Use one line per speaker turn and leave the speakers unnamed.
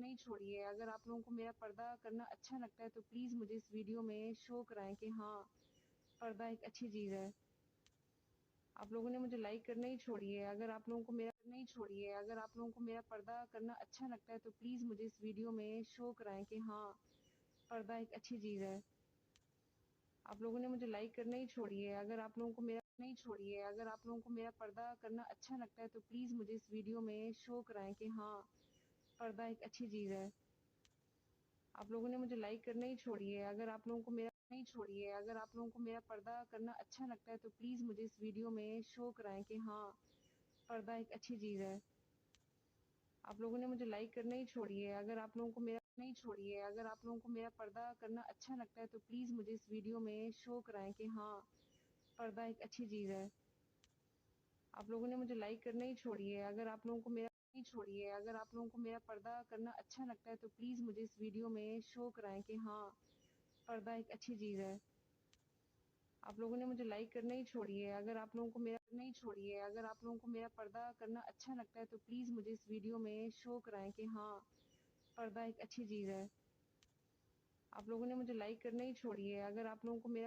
नहीं छोड़िए। अगर आप लोगों को मेरा पर्दा करना अच्छा लगता है तो प्लीज़ मुझे इस वीडियो में शो कराएँ कि हाँ, पर्दा एक अच्छी चीज़ है। आप लोगों ने मुझे लाइक करना ही छोड़िए। अगर आप लोगों को मेरा पर्दा करना अच्छा लगता है तो प्लीज़ मुझे इस वीडियो में शो कराएँ कि हाँ, पर्दा एक अच्छी चीज़ है। आप लोगों ने मुझे लाइक करना ही छोड़िए। अगर आप लोगों को मेरा पर्दा करना अच्छा लगता है तो प्लीज़ मुझे इस वीडियो में शो कराएँ कि हाँ, पर्दा एक अच्छी चीज़ है। आप लोगों ने मुझे लाइक करना ही छोड़िए। अगर आप लोगों को मेरा पर्दा करना अच्छा लगता है तो प्लीज़ मुझे इस वीडियो में शो कराएँ कि हाँ, पर्दा एक अच्छी चीज़ है। आप लोगों ने मुझे लाइक करना ही छोड़िए। अगर आप लोगों को मेरा पर्दा करना अच्छा लगता है तो प्लीज़ मुझे इस वीडियो में शो कराएँ कि हाँ, पर्दा एक अच्छी चीज़ है। आप लोगों ने मुझे लाइक करना ही छोड़िए। अगर आप लोगों को मेरा पर्दा करना अच्छा लगता है तो प्लीज़ मुझे इस वीडियो में शो कराएँ कि हाँ, पर्दा एक अच्छी चीज़ है। आप लोगों ने मुझे लाइक करना ही छोड़िए। अगर आप लोगों को मेरा पर्दा करना अच्छा लगता है तो प्लीज़ मुझे इस वीडियो में शो कराएँ कि हाँ, पर्दा एक अच्छी चीज़ है। आप लोगों ने मुझे लाइक करना ही छोड़िए। अगर आप लोगों को मेरा